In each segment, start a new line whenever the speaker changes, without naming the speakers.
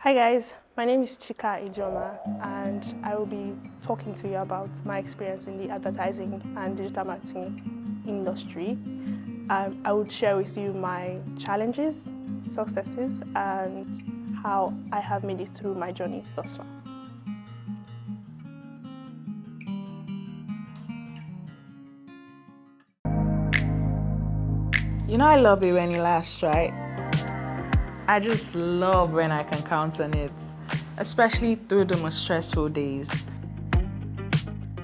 Hi guys, my name is Chika Ijeoma and I will be talking to you about my experience in the advertising and digital marketing industry. I would share with you my challenges, successes, and how I have made it through my journey thus far.
You know I love it when it lasts, right? I just love when I can count on it, especially through the most stressful days.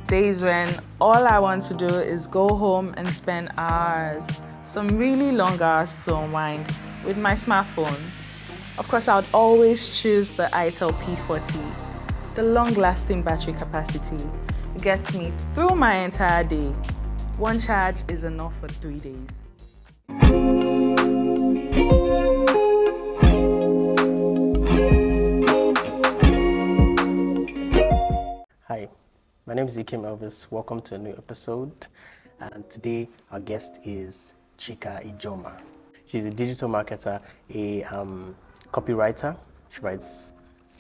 Days when all I want to do is go home and spend hours, some really long hours to unwind with my smartphone. Of course, I would always choose the Itel P40. The long-lasting battery capacity gets me through my entire day. One charge is enough for 3 days.
Hi, my name is Ikem Elvis. Welcome to a new episode. And today our guest is Chika Ijeoma. She's a digital marketer, a copywriter. She writes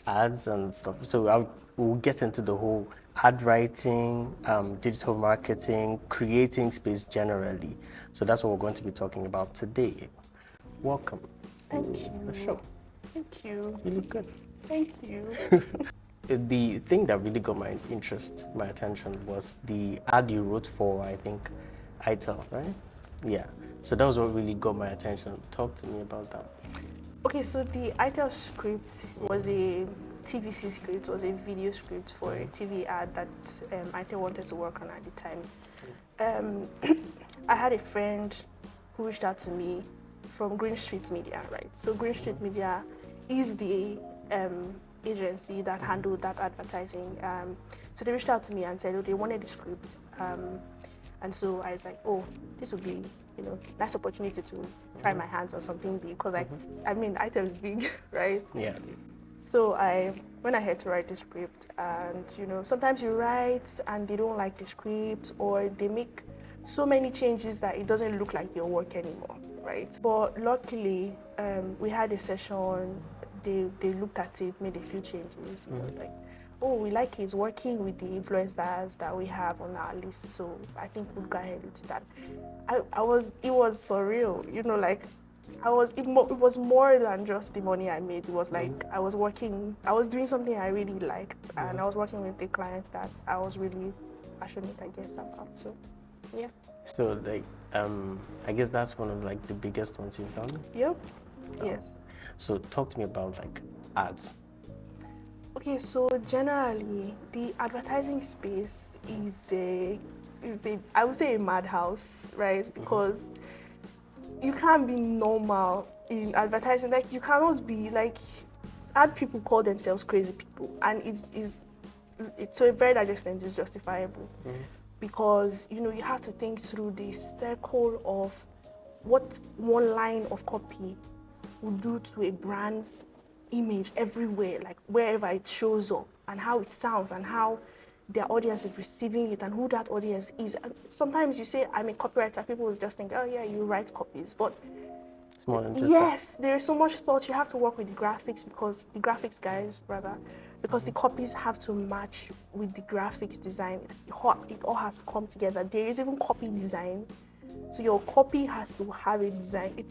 ads and stuff. So we'll get into the whole ad writing, digital marketing, creating space generally. So that's what we're going to be talking about today. Welcome.
Thank you.
The show.
Thank you.
You look good.
Thank you.
The thing that really got my interest, my attention, was the ad you wrote for, I think, ITEL, right? Yeah. So that was what really got my attention. Talk to me about that.
Okay, so the ITEL script was a TVC script, was a video script for a TV ad that ITEL wanted to work on at the time. I had a friend who reached out to me from Green Street Media, right? So Green Street Media is the agency that handled that advertising. So they reached out to me and said, oh, they wanted the script. And so I was like, oh, this would be, nice opportunity to try my hands on something big, because I mean, ITEL is big, right?
Yeah.
So I went ahead to write the script, and sometimes you write and they don't like the script, or they make so many changes that it doesn't look like your work anymore, right? But luckily, we had a session. They looked at it, made a few changes. Like, oh, we like his working with the influencers that we have on our list, so I think we'll go ahead with that. It was surreal, it was more than just the money I made. It was like I was doing something I really liked, and I was working with the clients that I was really passionate, I guess, about. So, yeah.
So I guess that's one of the biggest ones you've done.
Yep. Yes.
So talk to me about ads.
Okay, so generally, the advertising space is I would say a madhouse, right? Because you can't be normal in advertising. Like, you cannot be ad people call themselves crazy people, and it's to a very large extent it's justifiable, because you have to think through the circle of what one line of copy will do to a brand's image everywhere, like wherever it shows up, and how it sounds, and how their audience is receiving it, and who that audience is. And sometimes you say, I'm a copywriter, people will just think, oh yeah, you write copies. But
It's more than just
yes, there is so much thought. You have to work with the graphics, because the copies have to match with the graphics design. It all has to come together. There is even copy design. So your copy has to have a design.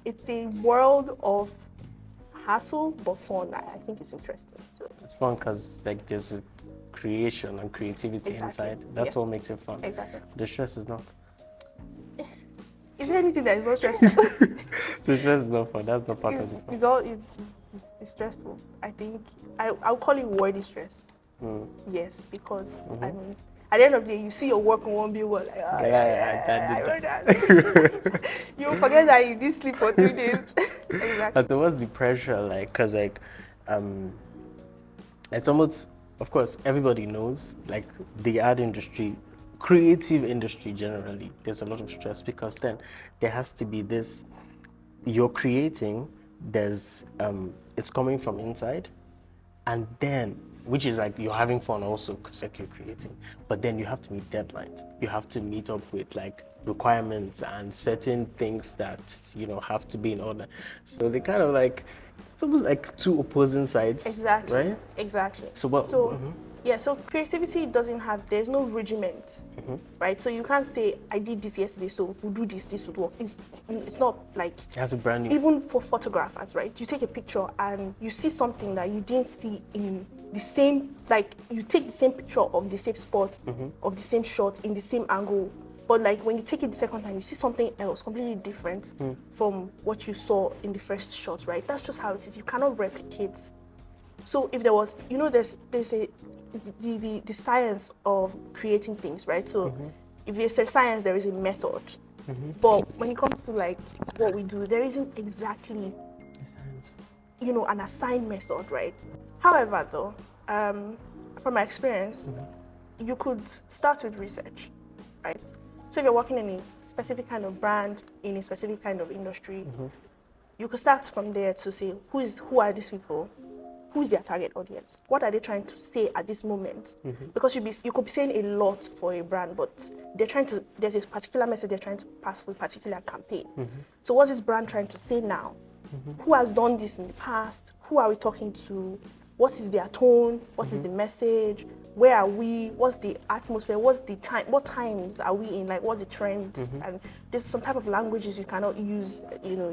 It's a world of hassle, but fun. I think it's interesting. So
It's fun because there's a creation and creativity
Exactly.
inside. That's
Yes.
what makes it fun.
Exactly.
The stress is not.
Is there anything that is not stressful?
The stress is not fun. That's not part of it.
It's stressful. I think I'll call it worthy stress. Yes, because I mean, at the end of the day, you see your work on one billboard, like, I wrote that. You forget that you did sleep for 3 days. Exactly.
But what's the pressure like? Because it's almost, of course, everybody knows the ad industry, creative industry generally, there's a lot of stress, because then there has to be this, you're creating, there's it's coming from inside, and then which is you're having fun also, because you're creating, but then you have to meet deadlines, you have to meet up with requirements and certain things that have to be in order. So they kind of It's almost like two opposing sides.
Exactly.
Right?
Exactly.
So what?
Yeah, so creativity doesn't have, there's no regiment, right? So you can't say, I did this yesterday, so if we do this, this would work. It's not like,
You have to brand new.
even for photographers, right? You take a picture and you see something that you didn't see in the same, like you take the same picture of the same spot, of the same shot, in the same angle. But like when you take it the second time, you see something else completely different from what you saw in the first shot, right? That's just how it is. You cannot replicate. So if there was, there's the science of creating things, right? So if there's a science, there is a method. But when it comes to like what we do, there isn't exactly, an assigned method, right? However, though, from my experience, you could start with research, right? So if you're working in a specific kind of brand, in a specific kind of industry, you could start from there to say, who are these people? Who's their target audience? What are they trying to say at this moment? Because you could be saying a lot for a brand, but there's a particular message they're trying to pass for a particular campaign. So what's this brand trying to say now? Who has done this in the past? Who are we talking to? What is their tone? What is the message? Where are we? What's the atmosphere? What's the time? What times are we in? Like, what's the trend? And there's some type of languages you cannot use,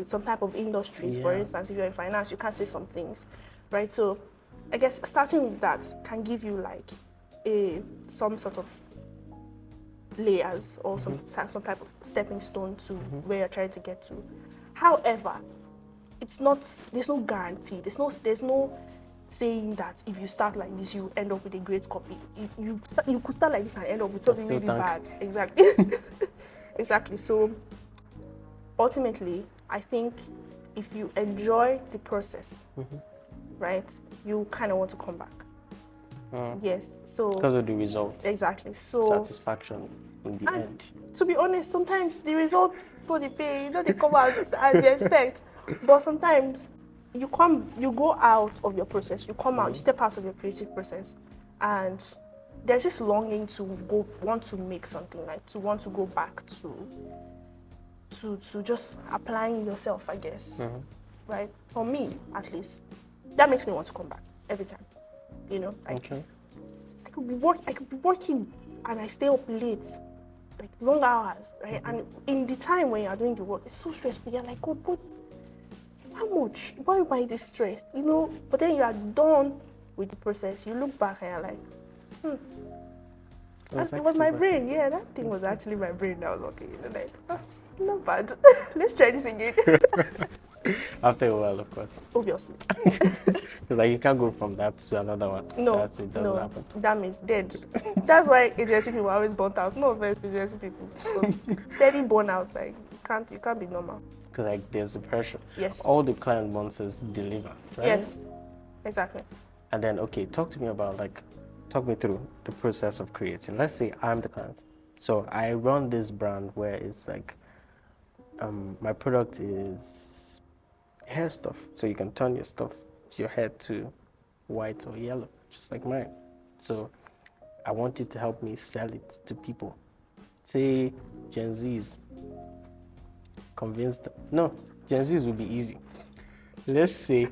some type of industries. For instance, if you're in finance, you can't say some things. Right, so I guess starting with that can give you like some sort of layers or some type of stepping stone to where you're trying to get to. However, there's no guarantee. There's no saying that if you start like this, you end up with a great copy. You could start like this and end up with something really bad. Exactly. Exactly. So ultimately, I think if you enjoy the process, right, you kind of want to come back. Yes, so
because of the result.
Exactly. So
Satisfaction in the end.
To be honest, sometimes the results for the pay, they come out as you expect. But sometimes you go out of your process. You come out, you step out of your creative process, and there's this longing to want to make something, like to want to go back to just applying yourself, I guess. Right? For me, at least. That makes me want to come back every time,
Okay.
I could be working and I stay up late, like long hours, right? And in the time when you are doing the work, it's so stressful. You're like, God, but how much? Why am I this stressed? But then you are done with the process. You look back and you're like, it was my brain. Yeah, that thing was actually my brain that was working. Like, not bad. Let's try this again.
After a while, of course.
Obviously.
Because like you can't go from that to another one.
No,
It doesn't happen.
Damage, dead. That's why agency people are always burnt out. No offense to agency people. But steady burnout, like you can't be normal.
Because like there's the pressure.
Yes.
All the client wants is deliver, right?
Yes, exactly.
And then talk me through the process of creating. Let's say I'm the client. So I run this brand where it's like my product is hair stuff, so you can turn your hair to white or yellow, just like mine. So I want you to help me sell it to people. Say Gen Zs. Convince them. No, Gen Zs will be easy. Let's say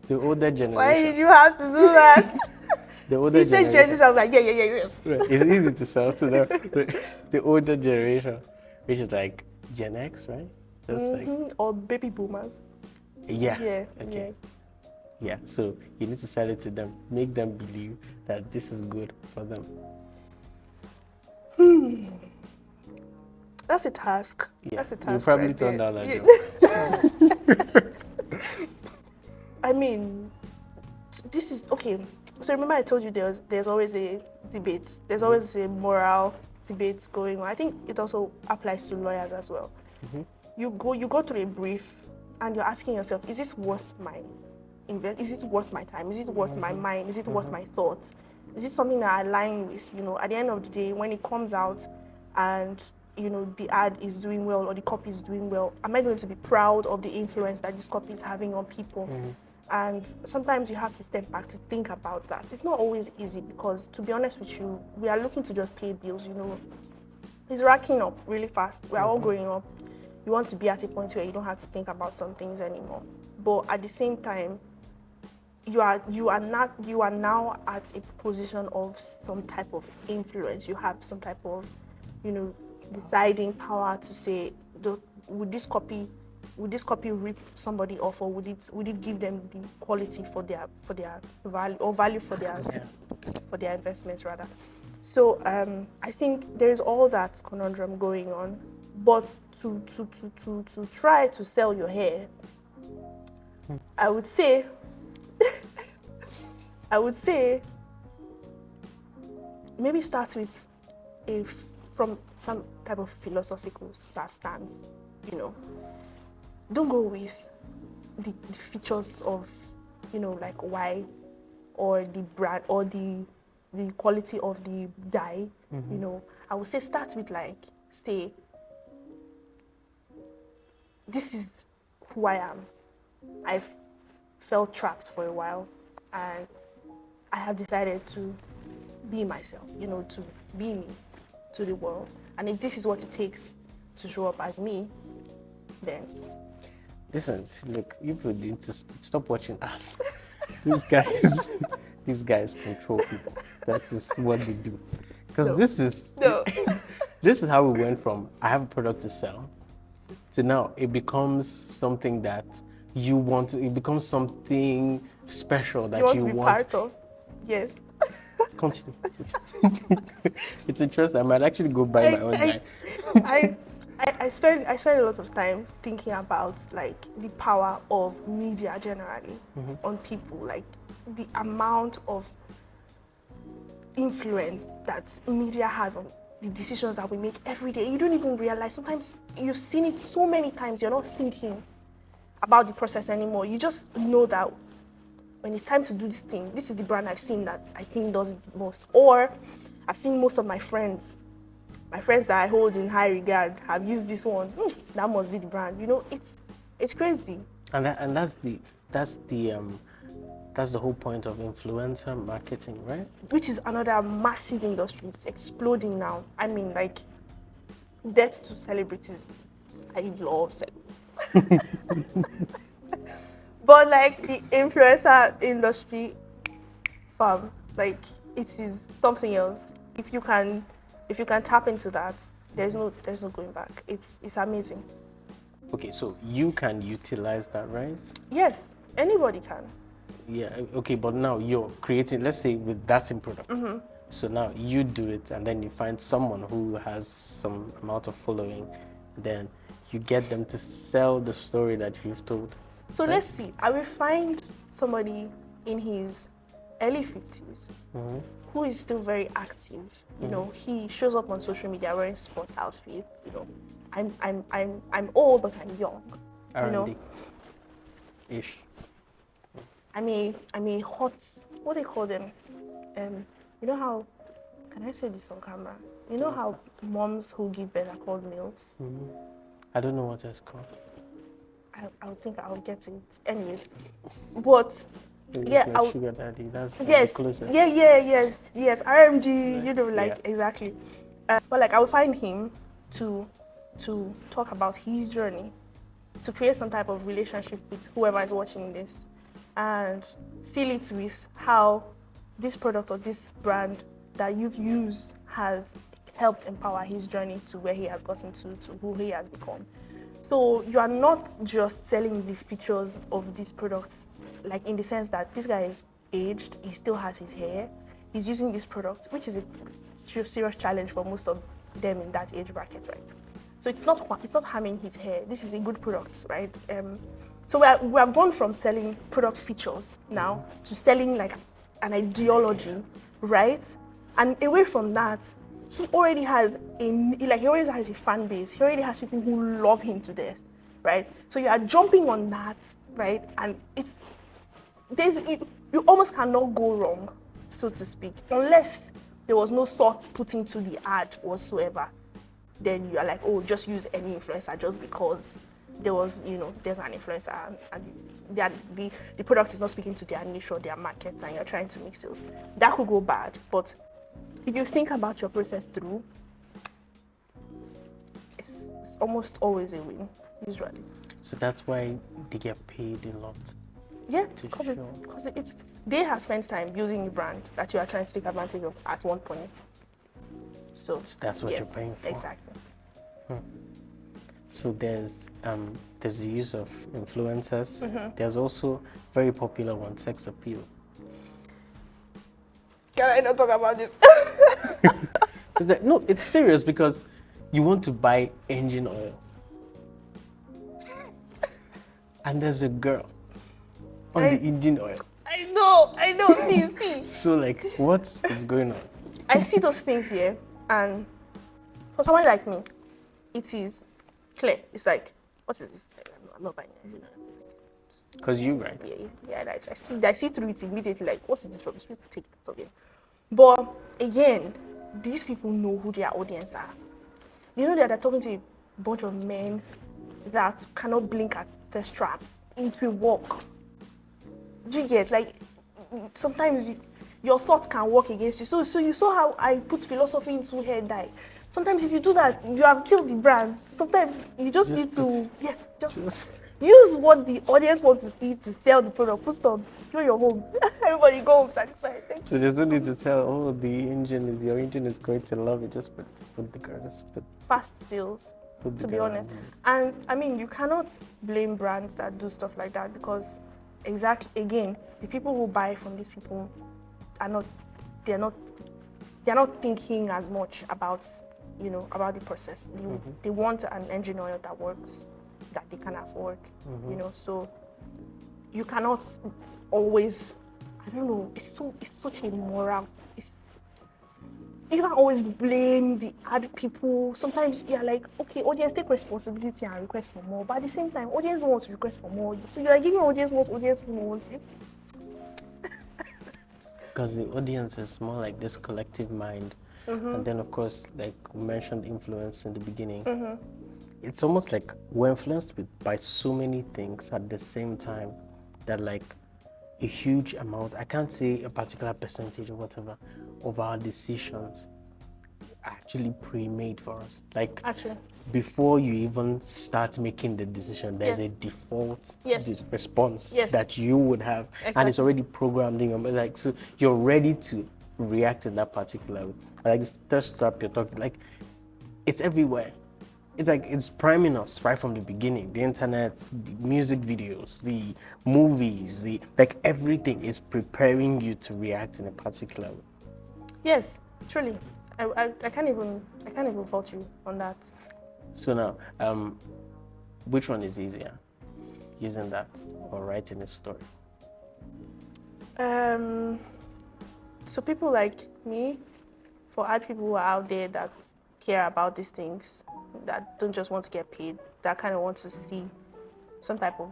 the older generation.
Why did you have to do that?
The older
you said
generation.
Gen Z, I was like, yes.
Right. It's easy to sell to them. The older generation, which is like Gen X, right? That's
or baby boomers.
Yeah.
Yeah.
Okay.
Yes.
Yeah. So you need to sell it to them, make them believe that this is good for them.
That's a task.
Yeah.
That's a task.
You probably
right
turned
there.
down that
Yeah.
job.
I mean, this is okay. So remember I told you there's always a debate. There's always a moral debate going on. I think it also applies to lawyers as well. You go through a brief and you're asking yourself, is this worth my is it worth my time? Is it worth my mind? Is it worth my thoughts? Is it something that I align with? At the end of the day, when it comes out and the ad is doing well or the copy is doing well, am I going to be proud of the influence that this copy is having on people? And sometimes you have to step back to think about that. It's not always easy because, to be honest with you, we are looking to just pay bills, It's racking up really fast. We're all growing up. You want to be at a point where you don't have to think about some things anymore. but at the same time, you are now at a position of some type of influence. You have some type of, deciding power to say, would this copy rip somebody off, or would it give them the quality for their value, or value for their investments rather. So I think there is all that conundrum going on, but to try to sell your hair, I would say maybe start with from some type of philosophical stance. Don't go with the features of, like why, or the brand, or the quality of the dye. I would say start with say, this is who I am. I've felt trapped for a while, and I have decided to be myself, to be me to the world. And if this is what it takes to show up as me, then...
Listen, look, you people need to stop watching us. These guys control people. That is what they do. Because this is how we went from I have a product to sell to now it becomes something that you want. It becomes something special that you want.
Part of. Yes.
Continue. It's interesting. I might actually go buy my own dye.
I spend a lot of time thinking about the power of media generally on people, the amount of influence that media has on the decisions that we make every day. You don't even realize. Sometimes you've seen it so many times, you're not thinking about the process anymore. You just know that when it's time to do this thing, this is the brand I've seen that I think does it the most. Or I've seen most of my friends that I hold in high regard have used this one. That must be the brand. It's crazy.
And that's the whole point of influencer marketing, right?
Which is another massive industry. It's exploding now. I mean, death to celebrities. I love celebrities. But the influencer industry, it is something else. If you can tap into that, there's no going back. It's amazing.
Okay, so you can utilize that, right?
Yes, anybody can.
Yeah, okay, but now you're creating, let's say with that same product. So now you do it, and then you find someone who has some amount of following, then you get them to sell the story that you've told.
So let's see, I will find somebody in his early 50s who is still very active. He shows up on social media wearing sports outfits. I'm old, but I'm young.
R&D ish.
I'm a hot, what do they call them? How, can I say this on camera? How moms who give birth are called males?
I don't know what it's called.
I would think I'll get it. Anyways, but yeah,
sugar daddy. That's
yes,
the closest.
yes. RMG, exactly. But I will find him to talk about his journey, to create some type of relationship with whoever is watching this, and seal it with how this product or this brand that you've used has helped empower his journey to where he has gotten to who he has become. So you are not just selling the features of these products, in the sense that this guy is aged, he still has his hair, he's using this product, which is a serious challenge for most of them in that age bracket, right? So it's not harming his hair. This is a good product, right? So we have gone from selling product features now to selling an ideology, right? And away from that, he already has a fan base. He already has people who love him to death, right? So you are jumping on that, right? And you almost cannot go wrong, so to speak, unless there was no thought put into the ad whatsoever. Then you are just use any influencer just because there's an influencer and the product is not speaking to their niche or their market, and you're trying to make sales. That could go bad, but if you think about your process through, it's almost always a win. usually.
So that's why they get paid a lot.
Yeah,
To
because
show.
it's they have spent time building a brand that you are trying to take advantage of at one point. So
That's what
yes,
you're paying for.
exactly.
So there's the use of influencers. There's also very popular one, sex appeal.
Can I not talk about this?
No, it's serious because you want to buy engine oil, and there's a girl on the engine oil.
I know. See.
So like, what is going on?
I see those things here, and for someone like me, it is clear. It's like, what is this? I'm not buying it.
Because you right.
Yeah. I see through it immediately. Like, what is this from? People take it. It's okay. But again, these people know who their audience are. They know that they're talking to a bunch of men that cannot blink at the straps. It will work. Do you get, like, sometimes your thoughts can work against you. So you saw how I put philosophy into hair dye. Sometimes if you do that, you have killed the brand. Sometimes you just need to just use what the audience wants to see to sell the product. Put stop. Go your home. Everybody go home satisfied. Thank
So
you.
there's no need to tell, oh, your engine is going to love it. Just put the girls,
Fast sales,
put the
to be
girl
honest.
on.
And I mean, you cannot blame brands that do stuff like that because, exactly, again, the people who buy from these people are not, they're not thinking as much about, about the process. They want an engine oil that works, that they can afford, so you cannot always, I don't know, it's such a moral, you can't always blame the ad people. Sometimes you're like, okay, audience, take responsibility and request for more. But at the same time, audience wants to request for more. So you're giving audience what audience wants.
Because the audience is more like this collective mind. And then, of course, like we mentioned influence in the beginning. It's almost like we're influenced by so many things at the same time that like a huge amount, I can't say a particular percentage or whatever, of our decisions are actually pre-made for us. Like
Actually,
before you even start making the decision, there's
Yes.
a default
Yes.
response
Yes.
that you would have, and it's
Exactly.
already programmed in your mind. Like, so you're ready to react in that particular way. Like this thirst trap you're talking, like it's everywhere. It's like it's priming us right from the beginning. The internet, the music videos, the movies, the like everything is preparing you to react in a particular way.
Yes, truly. I can't even fault you on that.
So now, which one is easier, using that or writing a story?
So people like me, for ad people who are out there that care about these things, that don't just want to get paid, that kind of want to see some type of,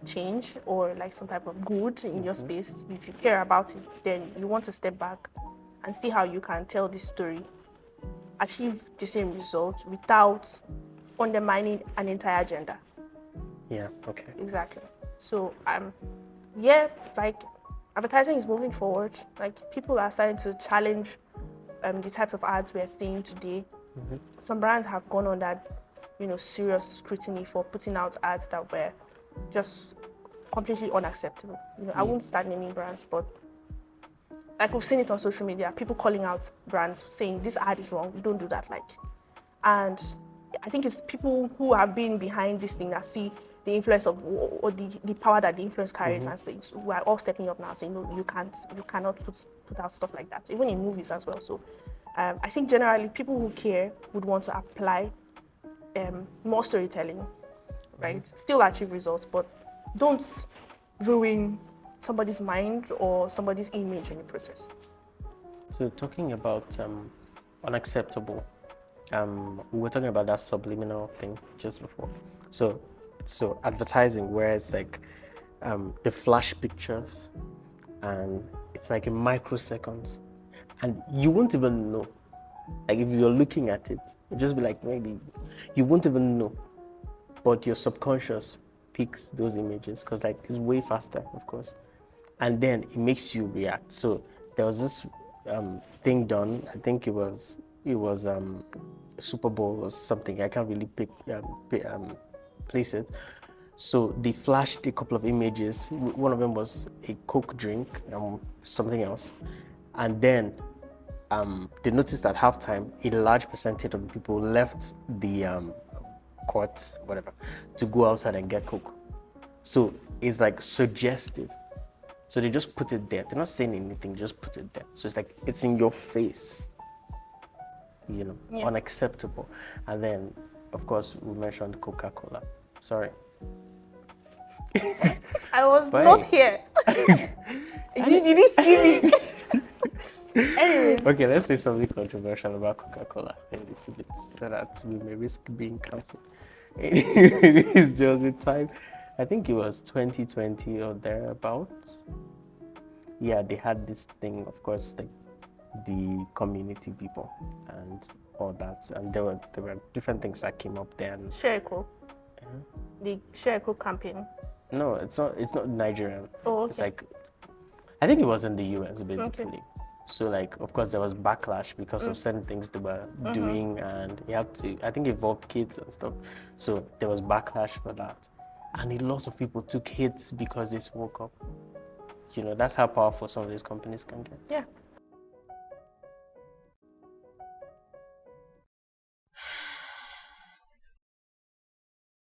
change or like some type of good in your space. If you care about it, then you want to step back and see how you can tell this story, achieve the same result without undermining an entire agenda.
Yeah, okay.
Exactly. So yeah, like advertising is moving forward. Like people are starting to challenge the types of ads we are seeing today. Some brands have gone on that, serious scrutiny for putting out ads that were just completely unacceptable. I won't start naming brands, but like we've seen it on social media, people calling out brands saying this ad is wrong, don't do that. And I think it's people who have been behind this thing that see the influence of or the power that the influence carries and things. We are all stepping up now saying no, you cannot put out stuff like that, even in movies as well. So I think generally people who care would want to apply more storytelling, right? Still achieve results, but don't ruin somebody's mind or somebody's image in the process.
So talking about unacceptable, we were talking about that subliminal thing just before. So advertising, where it's like the flash pictures, and it's like in microseconds, and you won't even know. Like if you're looking at it, it'll just be like maybe you won't even know, but your subconscious picks those images because like it's way faster, of course, and then it makes you react. So there was this thing done. I think it was Super Bowl or something. I can't really place it. So they flashed a couple of images. One of them was a Coke drink, something else, and then they noticed at halftime a large percentage of the people left the court, whatever, to go outside and get Coke. So it's like suggestive. So they just put it there. They're not saying anything, just put it there. So it's like it's in your face, unacceptable. And then, of course, we mentioned Coca-Cola. Sorry.
I was not here. you didn't see me. Anyways.
Okay, let's say something controversial about Coca-Cola a little bit so that we may risk being cancelled. It's just the time, I think it was 2020 or thereabouts. Yeah, they had this thing, of course, like the community people and all that, and there were different things that came up there. And
Sherco. The Sherco campaign.
no, it's not Nigerian.
Oh, okay.
It's like, I think it was in the US basically.
Okay.
So like, of course, there was backlash because of certain things they were doing, and you have to, I think, involve kids and stuff. So there was backlash for that, and a lot of people took hits because they spoke up. That's how powerful some of these companies can get.
Yeah.